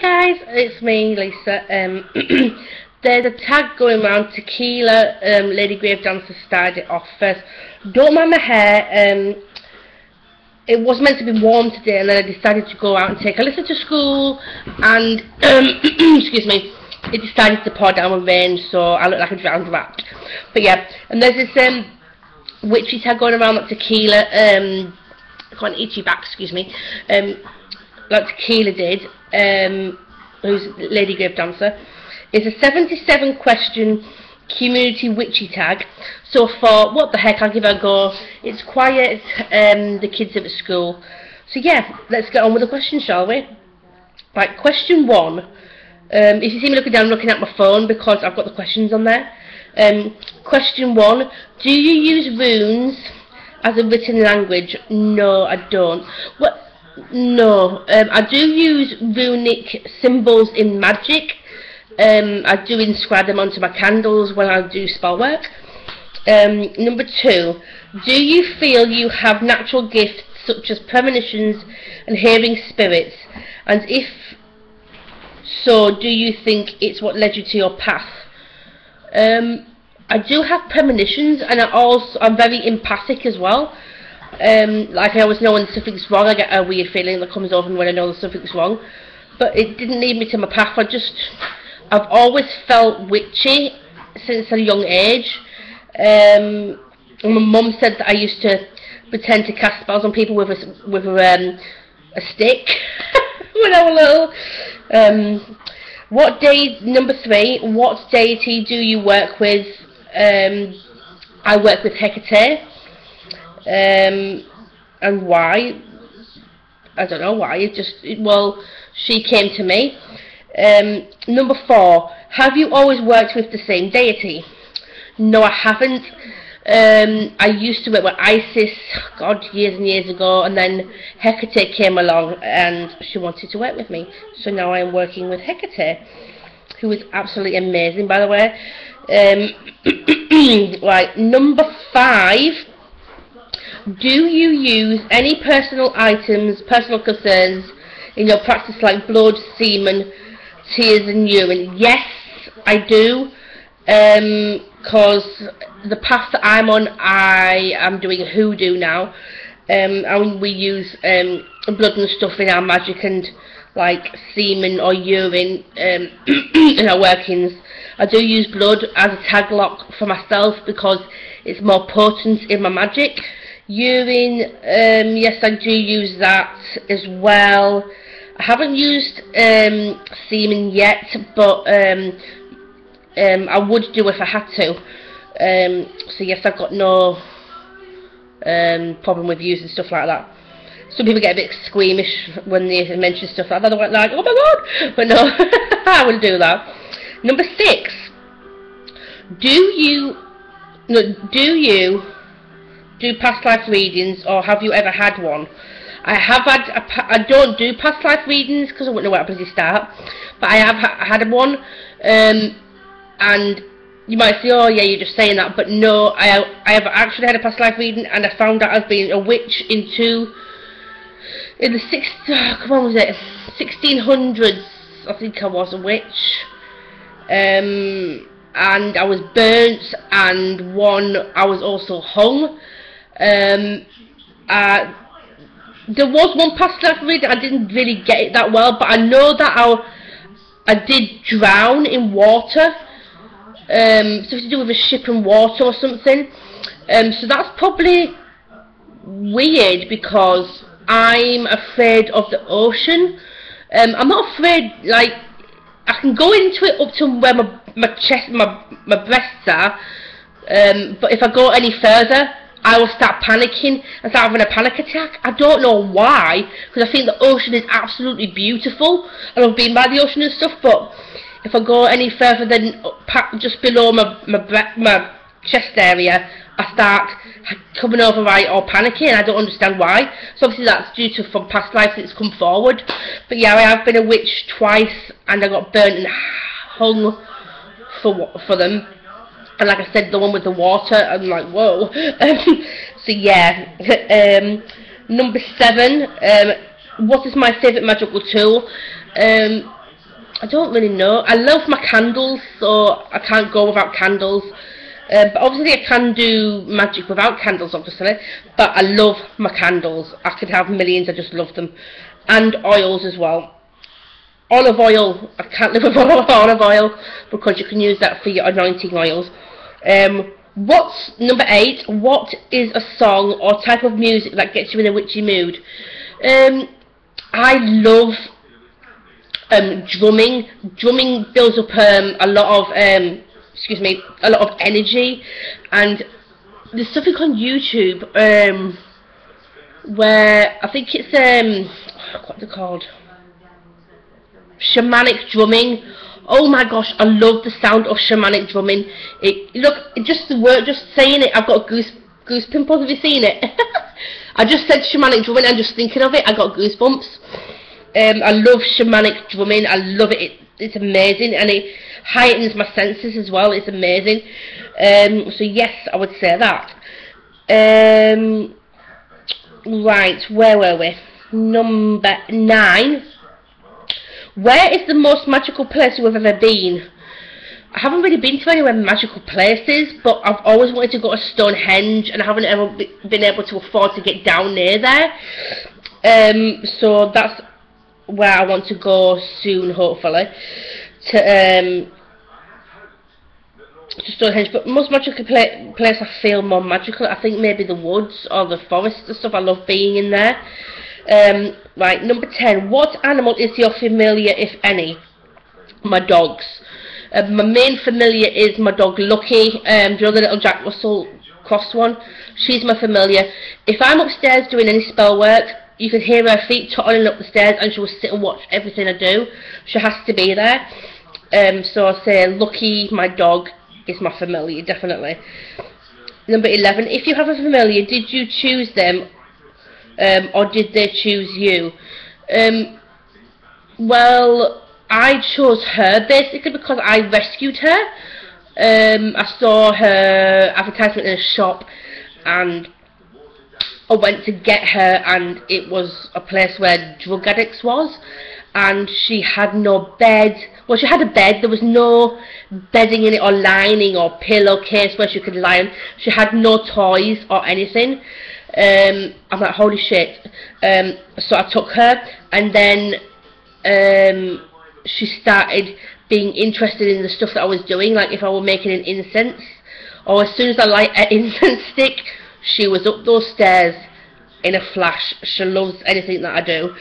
guys, it's me, Lisa. There's a tag going around. Tequila, Lady Grave Dancer started it off first. Don't mind my hair. It was meant to be warm today, and then I decided to go out and take Alyssa to school, and excuse me, it decided to pour down with rain, so I look like a drowned rat. But yeah, and there's this witchy tag going around like Tequila. I got an itchy back, excuse me. Like Tequila did, who's Lady Grave Dancer. It's a 77 question community witchy tag, so I thought, what the heck, I'll give it a go. It's quiet, the kids are at school, so yeah, let's get on with the questions, shall we? Right, question 1. If you see me looking down, I'm looking at my phone because I've got the questions on there. Question 1, do you use runes as a written language? No, I don't. What? No, I do use runic symbols in magic. I do inscribe them onto my candles when I do spell work. Number 2, do you feel you have natural gifts such as premonitions and hearing spirits? And if so, do you think it's what led you to your path? I do have premonitions, and I'm very empathic as well. Like I always know when something's wrong. I get a weird feeling that comes over me when I know that something's wrong. But it didn't lead me to my path. I've always felt witchy since a young age. My mum said that I used to pretend to cast spells on people with a stick when I was little. Number 3, what deity do you work with? I work with Hecate. And why? I don't know why. Well, she came to me. Number 4, have you always worked with the same deity? No, I haven't. I used to work with Isis, God, years and years ago, and then Hecate came along and she wanted to work with me. So now I am working with Hecate, who is absolutely amazing, by the way. Right, number 5. Do you use any personal items, personal concerns in your practice, like blood, semen, tears and urine? Yes, I do, because the path that I'm on, I am doing hoodoo now, and we use blood and stuff in our magic, and like semen or urine in our workings. I do use blood as a tag lock for myself because it's more potent in my magic. Urine, yes, I do use that as well. I haven't used semen yet, but I would do if I had to. So yes, I've got no problem with using stuff like that. Some people get a bit squeamish when they mention stuff like that. They're like, oh my god! But no, I wouldn't do that. Number 6. Do you do past life readings, or have you ever had one? I have had. I don't do past life readings because I wouldn't know where to bloody start. But I have had one, and you might say, "Oh yeah, you're just saying that." But no, I have actually had a past life reading, and I found out I've been a witch in the 1600s. I think I was a witch, and I was burnt, and I was also hung. There was one past life reading, I didn't really get it that well, but I know that I did drown in water, something to do with a ship and water or something, so that's probably weird because I'm afraid of the ocean. I'm not afraid, like, I can go into it up to where my chest, my breasts are, but if I go any further, I will start panicking and start having a panic attack. I don't know why, because I think the ocean is absolutely beautiful, and I've been by the ocean and stuff, but if I go any further than just below my chest area, I start coming over right or panicking, and I don't understand why. So obviously that's due to from past lives it's come forward. But yeah, I have been a witch twice, and I got burnt and hung for them. And like I said, the one with the water, I'm like, whoa. So yeah. Number 7, what is my favourite magical tool? I don't really know. I love my candles, so I can't go without candles. But obviously I can do magic without candles, obviously. But I love my candles. I could have millions, I just love them. And oils as well. Olive oil, I can't live without olive oil, because you can use that for your anointing oils. What's number 8? What is a song or type of music that gets you in a witchy mood? I love drumming. Drumming builds up a lot of a lot of energy, and there's something on YouTube where I think it's what's it called? Shamanic drumming. Oh my gosh, I love the sound of shamanic drumming. Just the word, just saying it, I've got goose pimples. Have you seen it? I just said shamanic drumming and just thinking of it, I got goosebumps. I love shamanic drumming. I love it. It's amazing, and it heightens my senses as well. It's amazing. So yes, I would say that. Right, where were we? Number 9. Where is the most magical place you have ever been? I haven't really been to anywhere magical places, but I've always wanted to go to Stonehenge, and I haven't ever been able to afford to get down near there. So that's where I want to go soon, hopefully, to Stonehenge. But most magical place I feel more magical, I think maybe the woods or the forest and stuff. I love being in there. Right, number 10. What animal is your familiar, if any? My dogs. My main familiar is my dog Lucky. Do you know the little Jack Russell cross one? She's my familiar. If I'm upstairs doing any spell work, you can hear her feet tottering up the stairs, and she will sit and watch everything I do. She has to be there. So I say Lucky, my dog, is my familiar, definitely. Number 11. If you have a familiar, did you choose them? Or did they choose you? Well, I chose her basically because I rescued her. I saw her advertisement in a shop, and I went to get her, and it was a place where drug addicts was, and she had no bed. Well, she had a bed, there was no bedding in it or lining or pillowcase where she could lie on. She had no toys or anything. I'm like, holy shit. So I took her, and then she started being interested in the stuff that I was doing. Like if I were making an incense, or as soon as I light an incense stick, she was up those stairs in a flash. She loves anything that I do.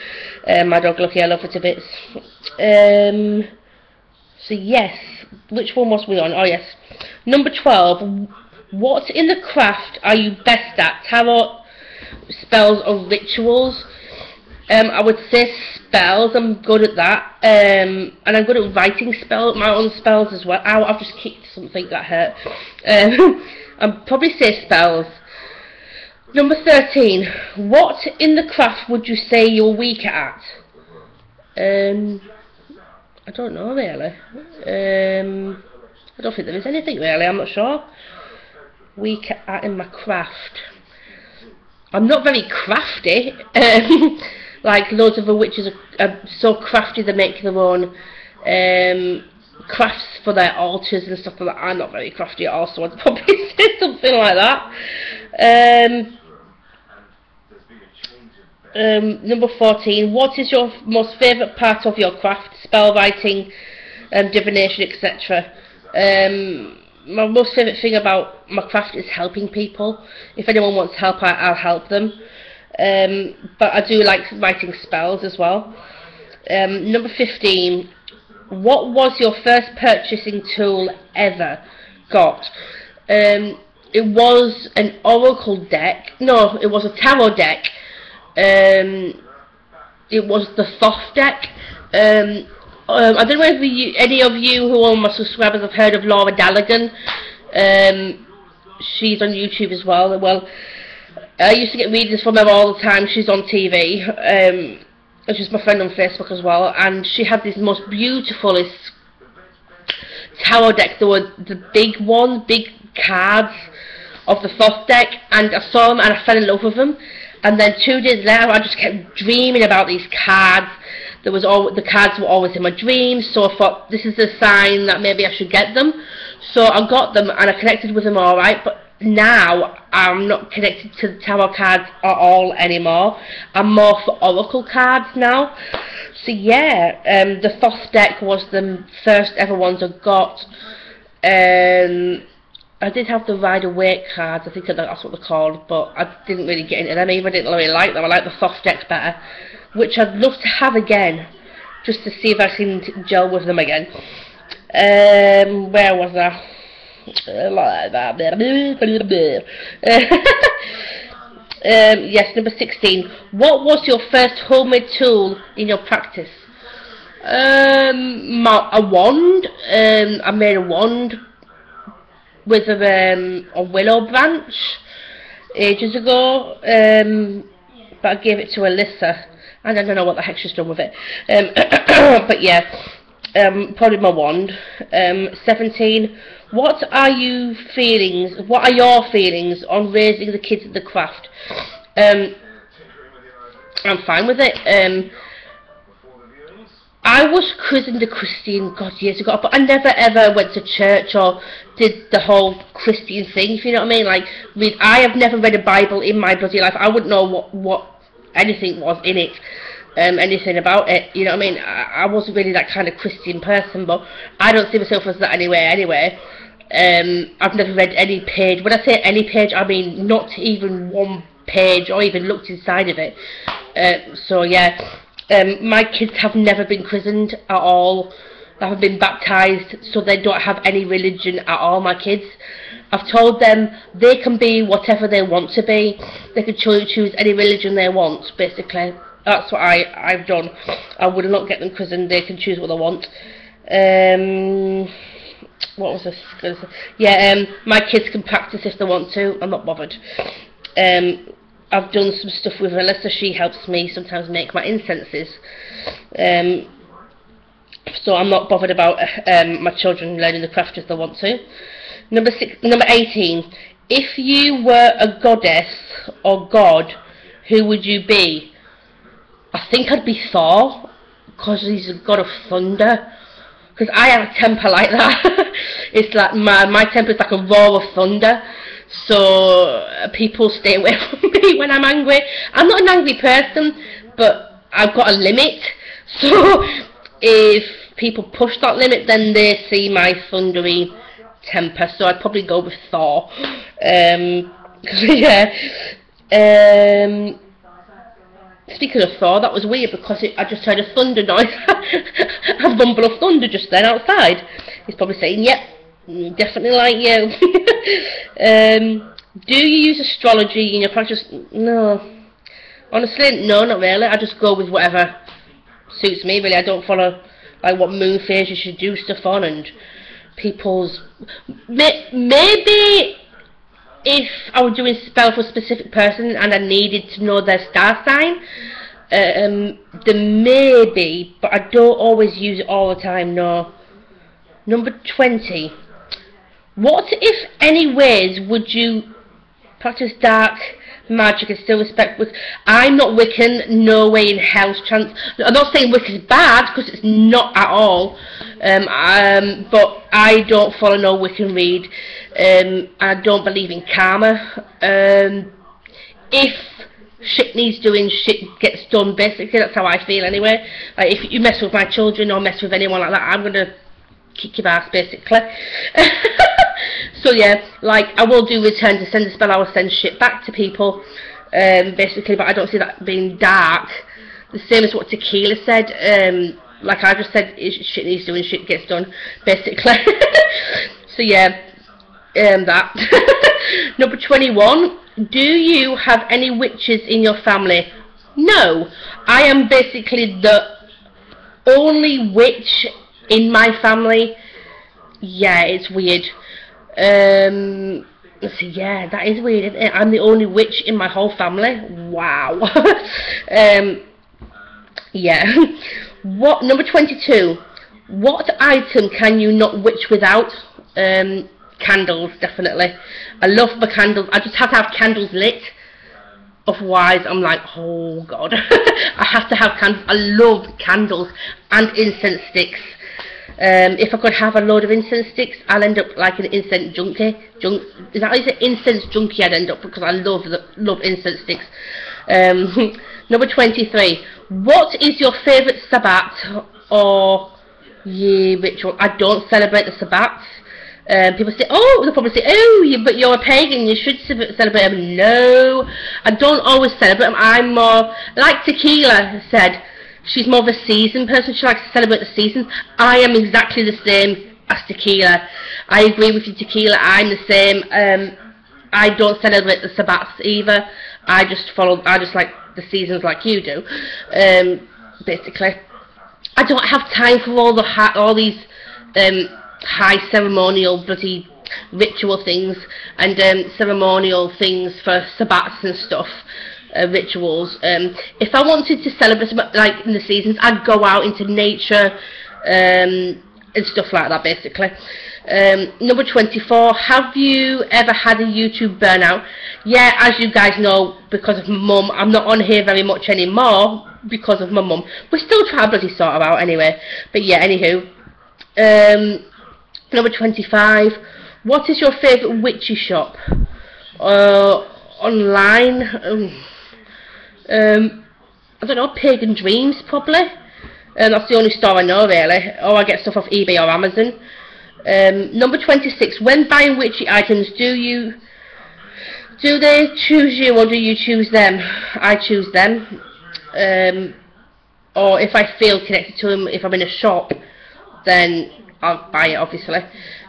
My dog Lucky, I love her to bits. So yes, which one was we on? Oh yes, number 12. What in the craft are you best at? Tarot, spells or rituals? I would say spells. I'm good at that, and I'm good at writing my own spells as well. Ow, I've just kicked something that hurt. I'd probably say spells. Number 13. What in the craft would you say you're weak at? I don't know really. I don't think there is anything really. I'm not sure. Weak at in my craft. I'm not very crafty. Like loads of the witches are so crafty, they make their own crafts for their altars and stuff like that. I'm not very crafty at all, so I'd probably say something like that. Number 14. What is your most favourite part of your craft? Spell writing, divination, etc. My most favourite thing about my craft is helping people. If anyone wants help, I'll help them. But I do like writing spells as well. Number 15. What was your first purchasing tool ever got? It was an oracle deck. No, it was a tarot deck. It was the Thoth deck. I don't know if any of you who are my subscribers have heard of Laura Dallaghan. She's on YouTube as well. Well, I used to get readings from her all the time. She's on TV. She's my friend on Facebook as well. And she had these most beautiful tarot decks. They were the big ones, big cards of the Thoth deck. And I saw them and I fell in love with them. And then 2 days later, I just kept dreaming about these cards. The cards were always in my dreams, so I thought this is a sign that maybe I should get them. So I got them and I connected with them all right, but now I'm not connected to the tarot cards at all anymore. I'm more for oracle cards now. So yeah, the Thoth deck was the first ever ones I got. I did have the Rider-Waite cards, I think that's what they're called, but I didn't really get into them either. I didn't really like them. I like the Thoth decks better, which I'd love to have again, just to see if I can gel with them again. Where was I? Yes, number 16. What was your first homemade tool in your practice? A wand. I made a wand with a willow branch ages ago, but I gave it to Alyssa, and I don't know what the heck she's done with it. But yeah, probably my wand. 17. What are your feelings on raising the kids in the craft? I'm fine with it. I was christened a Christian, God, years ago, but I never ever went to church or did the whole Christian thing, if you know what I mean. Like, I have never read a Bible in my bloody life. I wouldn't know what anything was in it, anything about it, you know what I mean. I wasn't really that kind of Christian person, but I don't see myself as that anyway. I've never read any page. When I say any page, I mean not even one page or even looked inside of it. So yeah. My kids have never been christened at all. They haven't been baptised, so they don't have any religion at all, my kids. I've told them they can be whatever they want to be. They can choose any religion they want, basically. That's what I've done. I would not get them christened. They can choose what they want. What was this going to say? Yeah, my kids can practice if they want to. I'm not bothered. I've done some stuff with Alyssa. She helps me sometimes make my incenses. So I'm not bothered about my children learning the craft if they want to. Number 18. If you were a goddess or god, who would you be? I think I'd be Thor, because he's a god of thunder. Because I have a temper like that. It's like my temper is like a roar of thunder. So people stay away from me when I'm angry. I'm not an angry person, but I've got a limit. So if people push that limit, then they see my thundery temper. So I'd probably go with Thor. Yeah. Speaking of Thor, that was weird because I just heard a thunder noise. A rumble of thunder just then outside. He's probably saying, yep. Definitely like you. Do you use astrology in your practice? No. Honestly, no, not really. I just go with whatever suits me, really. I don't follow like what moon phase you should do stuff on and people's... Maybe if I were doing a spell for a specific person and I needed to know their star sign, then maybe, but I don't always use it all the time, no. Number 20. What, if any ways, would you practice dark magic and still respect Wicca? I'm not Wiccan, no way in hell's chance. I'm not saying Wicca's bad, because it's not at all. But I don't follow no Wiccan read. I don't believe in karma. If shit needs doing, shit gets done, basically. That's how I feel anyway. Like, if you mess with my children or mess with anyone like that, I'm going to kick your ass, basically. So yeah, like, I will do return to send a spell. I will send shit back to people, basically, but I don't see that being dark. The same as what Tequila said. Like I just said, shit needs doing, shit gets done, basically. So yeah, that. Number 21. Do you have any witches in your family? No. I am basically the only witch in my family. Yeah, it's weird. Let's see, yeah, that is weird, isn't it? I'm the only witch in my whole family. Wow. Yeah. What, number 22. What item can you not witch without? Candles, definitely. I love my candles. I just have to have candles lit. Otherwise, I'm like, oh god, I have to have candles. I love candles and incense sticks. If I could have a load of incense sticks, I'll end up like an incense junkie. Is that how you say? Incense junkie? I'd end up, because I love incense sticks. Number 23. What is your favourite Sabbath or year ritual? I don't celebrate the Sabbats. People say, oh, they'll probably say, oh, but you're a pagan, you should celebrate them. No, I don't always celebrate them. I'm more, like Tequila said, she's more of a season person. She likes to celebrate the seasons. I am exactly the same as Tequila. I agree with you, Tequila. I'm the same. I don't celebrate the Sabbats either. I just like the seasons like you do. Basically, I don't have time for all these high ceremonial bloody ritual things and ceremonial things for Sabbats and stuff, rituals. If I wanted to celebrate like in the seasons, I'd go out into nature and stuff like that, basically. Number 24. Have you ever had a YouTube burnout? Yeah, as you guys know, because of my mum, I'm not on here very much anymore because of my mum. We still try to bloody sort her out anyway. But yeah, anywho. Number 25. What is your favourite witchy shop? Online? I don't know, Pagan Dreams probably. That's the only store I know really. Or I get stuff off eBay or Amazon. Number 26. When buying witchy items, do they choose you or do you choose them? I choose them. Or if I feel connected to them, if I'm in a shop, then I'll buy it, obviously.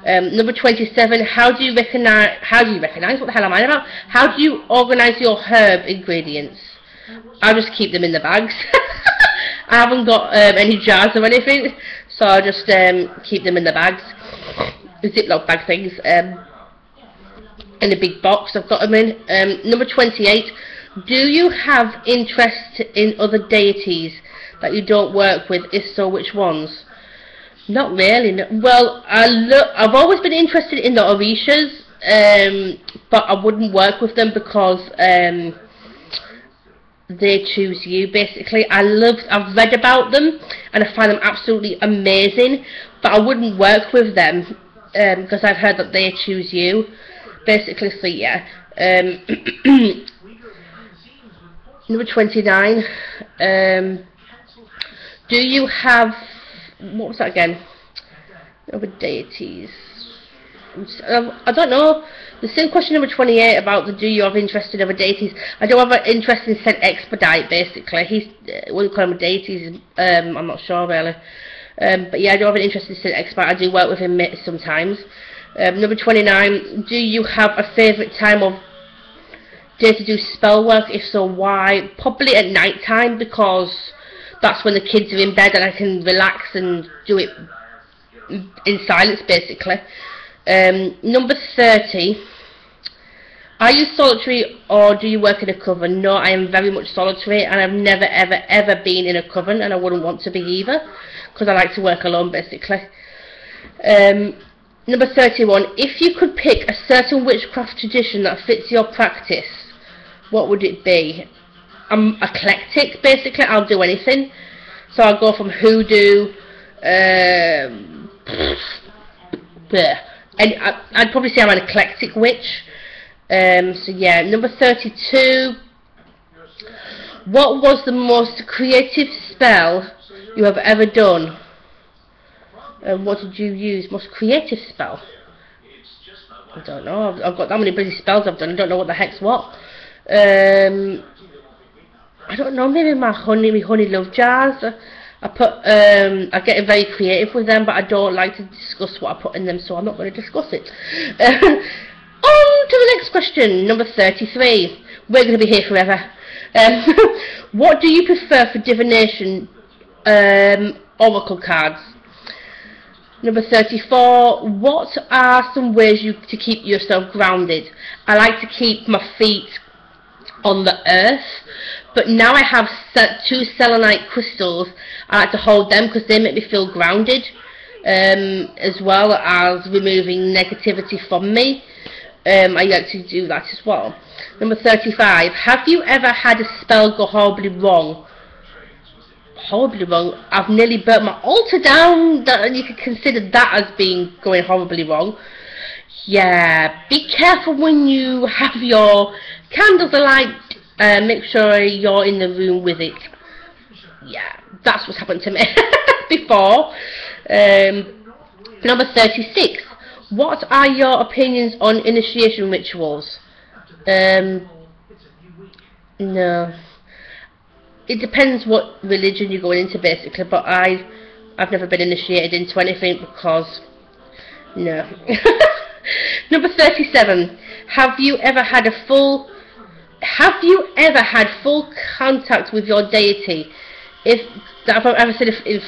Number 27. How do you recognise? What the hell am I about? How do you organise your herb ingredients? I just keep them in the bags. I haven't got any jars or anything, so I just keep them in the bags, Ziploc bag things, in a big box. I've got them in. Number 28. Do you have interest in other deities that you don't work with? If so, which ones? Not really. No. Well, I've always been interested in the Orishas, but I wouldn't work with them because they choose you, basically. I've read about them and I find them absolutely amazing, but I wouldn't work with them because I've heard that they choose you, basically. So yeah. Number 29. Do you have, what was that again? Other deities. I don't know. The same question number 28 about the do you have interest in other deities. I don't have an interest in Saint Expedite, basically. He's, what do you call him, deities? I'm not sure really. But yeah, I do have an interest in Saint Expedite. I do work with him sometimes. Number 29. Do you have a favourite time of day to do spell work? If so, why? Probably at night time, because that's when the kids are in bed and I can relax and do it in silence, basically. Number 30. Are you solitary or do you work in a coven? No, I am very much solitary, and I've never ever been in a coven, and I wouldn't want to be either, because I like to work alone, basically. Number 31. If you could pick a certain witchcraft tradition that fits your practice, what would it be? I'm eclectic, basically. I'll do anything. So I'll go from hoodoo, and I'd probably say I'm an eclectic witch. So yeah. Number 32. What was the most creative spell you have ever done? What did you use? Most creative spell? I don't know. I've got that many bloody spells I've done. I don't know what the heck's what. I don't know. Maybe my honey love jars. I get very creative with them, but I don't like to discuss what I put in them, so I'm not going to discuss it. On to the next question, number 33. We're going to be here forever. What do you prefer for divination? Oracle cards. Number 34. What are some ways to keep yourself grounded? I like to keep my feet on the earth, but now I have 2 selenite crystals. I like to hold them because they make me feel grounded, as well as removing negativity from me. I like to do that as well. Number 35. Have you ever had a spell go horribly wrong? Horribly wrong? I've nearly burnt my altar down. That, you could consider that as being going horribly wrong. Yeah, be careful when you have your candles alight. Make sure you're in the room with it. Yeah, that's what's happened to me before. Number 36. What are your opinions on initiation rituals? No. It depends what religion you're going into, basically, but I've never been initiated into anything because, no. Number 37. Have you ever had full contact with your deity? If I've ever said it in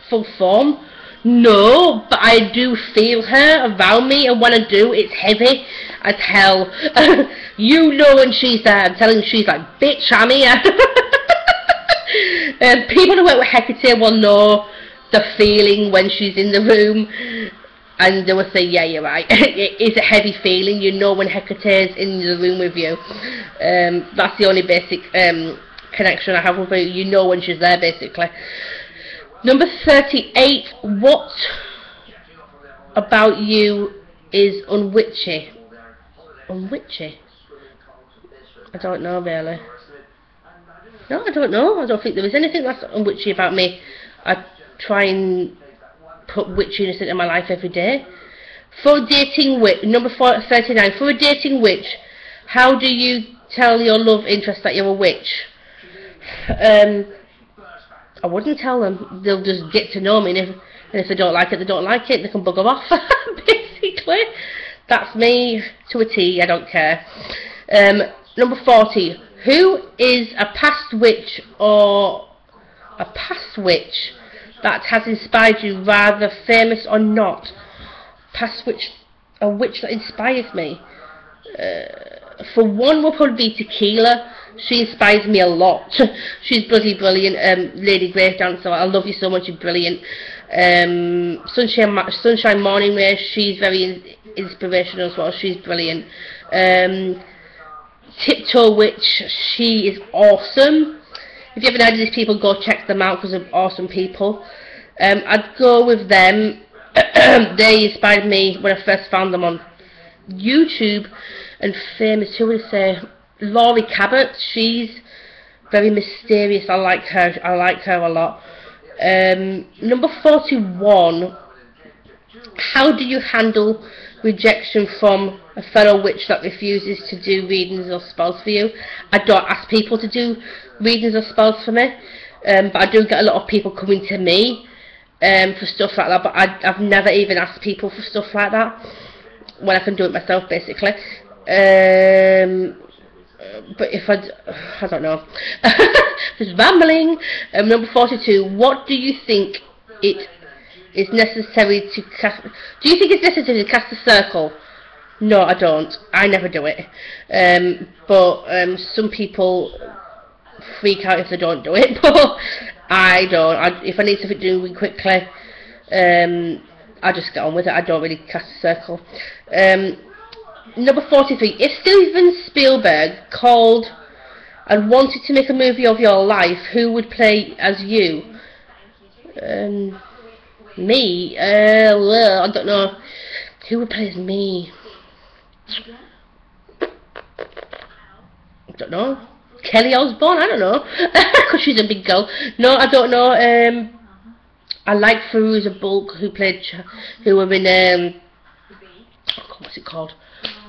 full form? No, but I do feel her around me, and when I do, it's heavy as hell. You know when she's there. I'm telling you, she's like, bitch, I'm here. People who work with Hecate will know the feeling when she's in the room, and they will say, yeah, you're right. It is a heavy feeling. You know when Hecate is in the room with you. That's the only basic connection I have with her. You know when she's there, basically. Number 38. What about you is unwitchy? Unwitchy? I don't know, really. No, I don't know. I don't think there is anything that's unwitchy about me. I try and put witchiness into my life every day. For a dating witch, number 39. For a dating witch, how do you tell your love interest that you're a witch? I wouldn't tell them. They'll just get to know me, and if they don't like it, they don't like it. They can bugger off, basically. That's me to a T. I don't care. Number 40. Who is a past witch or a past witch that has inspired you, rather famous or not? Past witch, a witch that inspires me. For one will probably be Tequila. She inspires me a lot. She's bloody brilliant. Lady Grave Dancer, I love you so much, you're brilliant. Sunshine Morning Ray, she's very inspirational as well, she's brilliant. Tiptoe Witch, she is awesome. If you haven't heard of these people, go check them out because they're awesome people. I'd go with them. They inspired me when I first found them on YouTube. And famous, who would I say? Laurie Cabot, she's very mysterious. I like her a lot. Number 41. How do you handle rejection from a fellow witch that refuses to do readings or spells for you? I don't ask people to do readings or spells for me, but I do get a lot of people coming to me for stuff like that, but I've never even asked people for stuff like that when I can do it myself, basically. But if I don't know. Just rambling. Number 42. What do you think it is necessary to cast? Do you think it's necessary to cast a circle? No, I don't. I never do it. But some people freak out if they don't do it. But I don't. If I need something doing quickly, I just get on with it. I don't really cast a circle. Number 43. If Steven Spielberg called and wanted to make a movie of your life, who would play as you? Me? Well, I don't know. Who would play as me? I don't know. Kelly Osbourne? I don't know. Because she's a big girl. No, I don't know. I like Fairuza Bulk, who were in what's it called?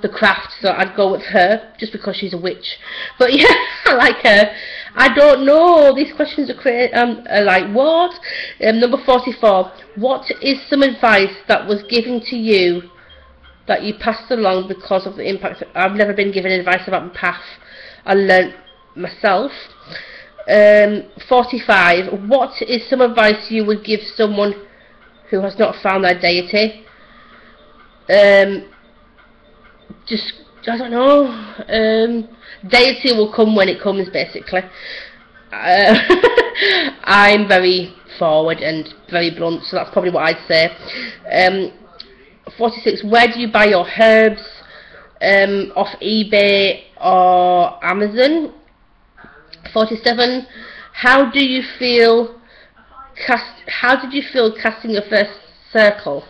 The Craft, so I'd go with her just because she's a witch. But yeah, I like her. I don't know. These questions are crazy. Like what? Number 44. What is some advice that was given to you that you passed along because of the impact? I've never been given advice about my path. I learnt myself. 45. What is some advice you would give someone who has not found their deity? Just, I don't know. Deity will come when it comes, basically. I'm very forward and very blunt, so that's probably what I'd say. 46. Where do you buy your herbs? off eBay or Amazon. 47. How did you feel casting your first circle?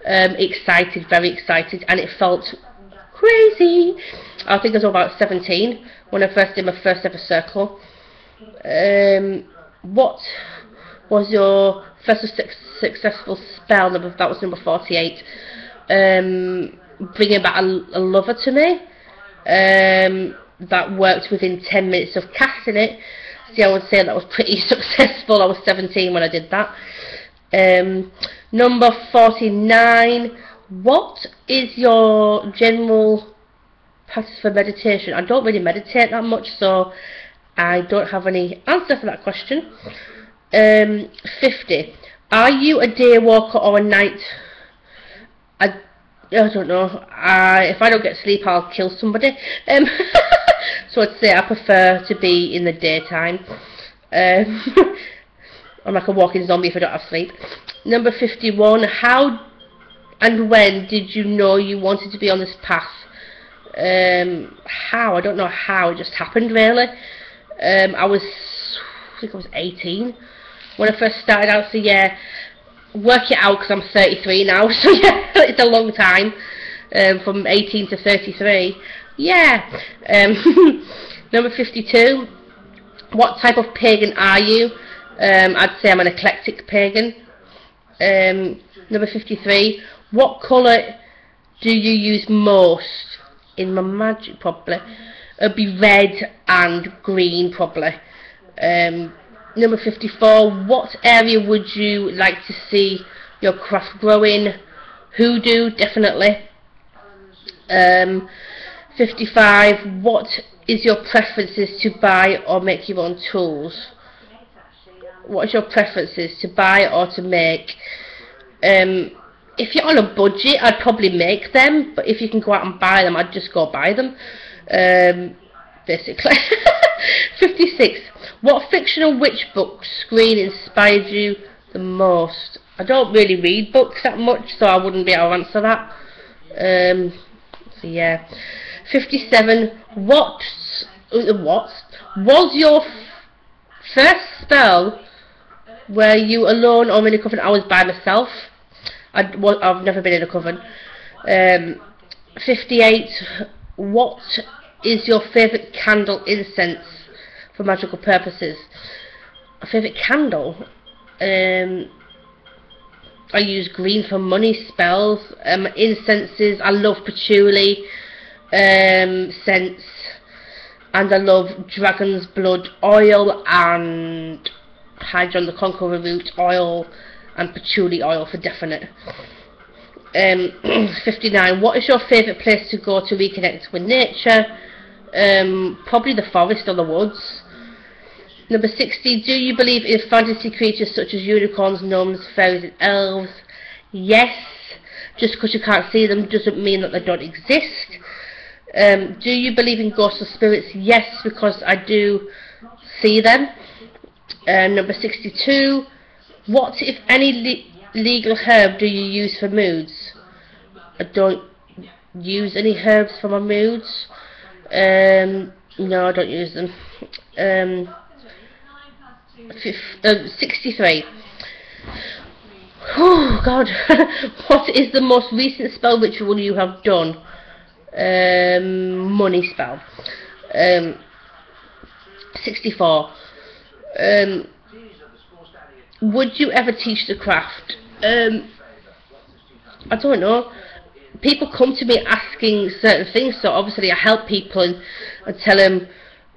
Excited, very excited, and it felt crazy. I think I was about 17 when I first did my first ever circle. What was your first successful spell? That was number 48. Bringing back a lover to me. That worked within 10 minutes of casting it. See, I would say that was pretty successful. I was 17 when I did that. Number 49. What is your general practice for meditation? I don't really meditate that much, so I don't have any answer for that question. 50. Are you a day walker or a night? I don't know. If I don't get sleep, I'll kill somebody. So I'd say I prefer to be in the daytime. I'm like a walking zombie if I don't have sleep. Number 51. How and when did you know you wanted to be on this path? How? I don't know how. It just happened, really. I think I was 18 when I first started out. So yeah, work it out because I'm 33 now. So yeah, it's a long time. From 18 to 33. Yeah. Number 52. What type of pagan are you? I'd say I'm an eclectic pagan. Number 53. What colour do you use most in my magic? Probably. It'd be red and green, probably. Number 54. What area would you like to see your craft grow in? Hoodoo, definitely. 55. What is your preferences to buy or make your own tools? What is your preferences to buy or to make? If you're on a budget, I'd probably make them, but if you can go out and buy them, I'd just go buy them. Basically. 56. What fictional witch book screen inspired you the most? I don't really read books that much, so I wouldn't be able to answer that. So yeah. 57. What was your first spell? Were you alone or in a coven? I was by myself. I've never been in a coven. 58. What is your favourite candle incense for magical purposes? A favourite candle? I use green for money spells. Incenses, I love patchouli scents, and I love dragon's blood oil and Hydron the Conqueror root oil and patchouli oil for definite. 59. What is your favourite place to go to reconnect with nature? Probably the forest or the woods. Number 60. Do you believe in fantasy creatures such as unicorns, gnomes, fairies and elves? Yes. Just because you can't see them doesn't mean that they don't exist. Do you believe in ghosts or spirits? Yes, because I do see them. Number 62. What, if any, legal herb do you use for moods? I don't use any herbs for my moods. No, I don't use them. 63. Oh God. What is the most recent spell ritual you have done? Money spell. 64. Would you ever teach the craft? I don't know. People come to me asking certain things, so obviously I help people and tell them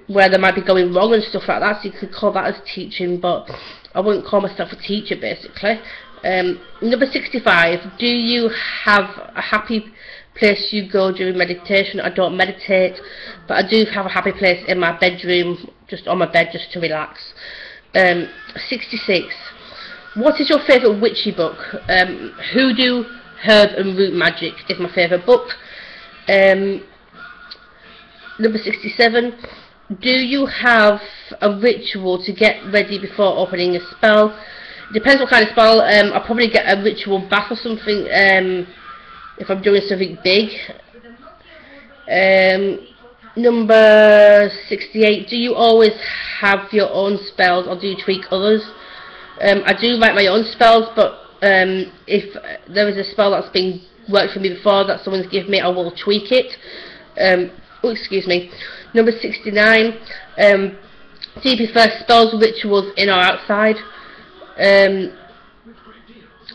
where they might be going wrong and stuff like that, so you could call that as teaching, but I wouldn't call myself a teacher, basically. Number 65. Do you have a happy place you go during meditation? I don't meditate, but I do have a happy place in my bedroom, just on my bed, just to relax. 66. What is your favourite witchy book? Hoodoo, Herb and Root Magic is my favourite book. Number 67. Do you have a ritual to get ready before opening a spell? It depends what kind of spell. I'll probably get a ritual bath or something if I'm doing something big. Number 68, do you always have your own spells or do you tweak others? I do write my own spells, but if there is a spell that's been worked for me before that someone's given me, I will tweak it. Oh, excuse me. Number 69, do you prefer spells, rituals in or outside?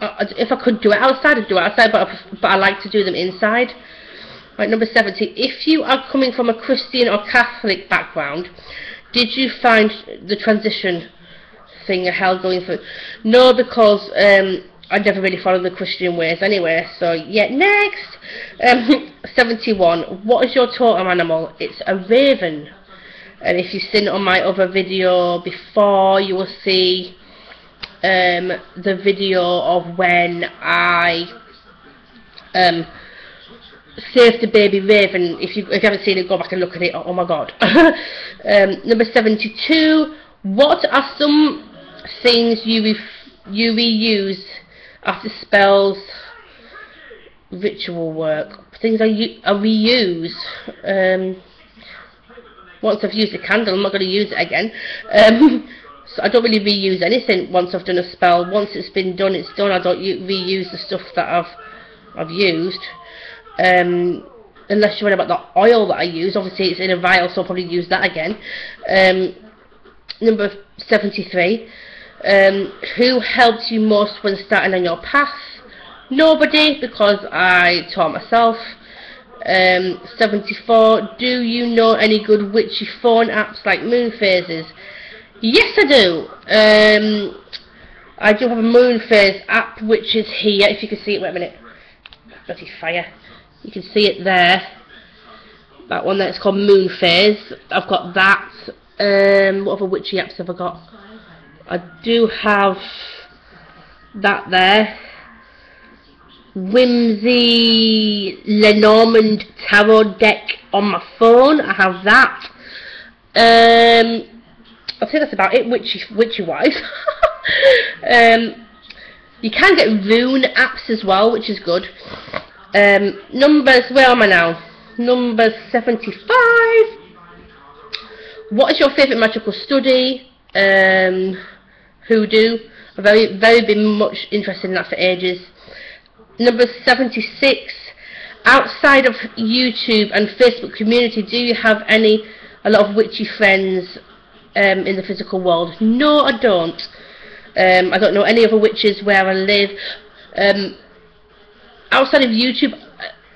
If I could do it outside, I'd do it outside, but I like to do them inside. Right, number 70. If you are coming from a Christian or Catholic background, did you find the transition thing a hell going through? No, because I never really followed the Christian ways anyway. So yeah, next. 71. What is your totem animal? It's a raven. And if you've seen it on my other video before, you will see the video of when I saved the baby raven. If you haven't seen it, go back and look at it. Oh my god. Number 72. What are some things you reuse after spells ritual work? Things I reuse. Once I've used a candle, I'm not going to use it again. So I don't really reuse anything once I've done a spell. Once it's been done, it's done. I don't reuse the stuff that I've used. Unless you're worried about the oil that I use. Obviously it's in a vial, so I'll probably use that again. Number 73. Who helped you most when starting on your path? Nobody, because I taught myself. 74. Do you know any good witchy phone apps like moon phases? Yes, I do. I do have a moon phase app, which is here. If you can see it, wait a minute. Bloody fire. You can see it there. That one there, it's called Moon Phase. I've got that. What other witchy apps have I got? I do have that there. Whimsy Lenormand Tarot deck on my phone. I have that. I think that's about it, witchy wise. You can get rune apps as well, which is good. Numbers, where am I now? Number 75. What is your favourite magical study? Hoodoo. I've very been much interested in that for ages. Number 76. Outside of YouTube and Facebook community, do you have a lot of witchy friends in the physical world? No, I don't. I don't know any other witches where I live. Outside of YouTube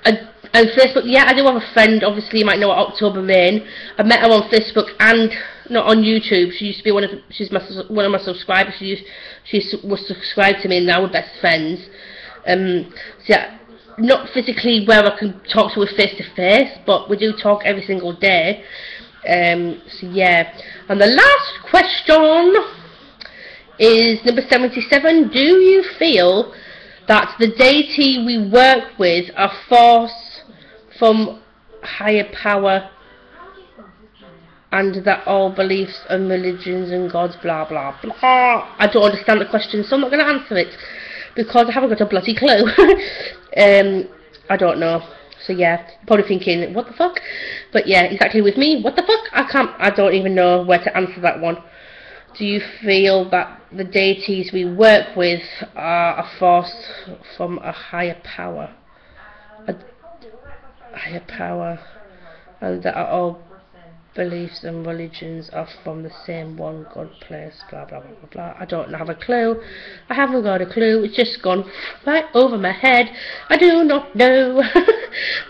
and Facebook, yeah, I do have a friend. Obviously, you might know October Rain. I met her on Facebook and not on YouTube. She used to be one of my subscribers. She was subscribed to me, and now we're best friends. So yeah, not physically where I can talk to her face to face, but we do talk every single day. So yeah, and the last question is number 77. Do you feel that the deity we work with are force from higher power, and that all beliefs and religions and gods blah blah blah? I don't understand the question, so I'm not going to answer it because I haven't got a bloody clue. I don't know. So yeah, you're probably thinking, what the fuck? But yeah, exactly with me, what the fuck? I don't even know where to answer that one. Do you feel that the deities we work with are a force from a higher power? A higher power, and that all beliefs and religions are from the same one God place, blah blah blah blah blah. I don't have a clue. I haven't got a clue. It's just gone right over my head. I do not know.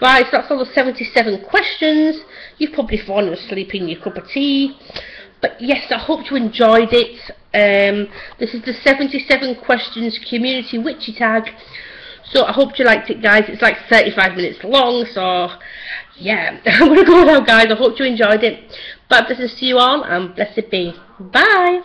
Right, so that's all the 77 questions. You've probably fallen asleep in your cup of tea. But yes, I hope you enjoyed it. This is the 77 questions community witchy tag. So I hope you liked it, guys. It's like 35 minutes long, so yeah. I'm going to go now, guys. I hope you enjoyed it. But blessings to you all, and blessed be. Bye.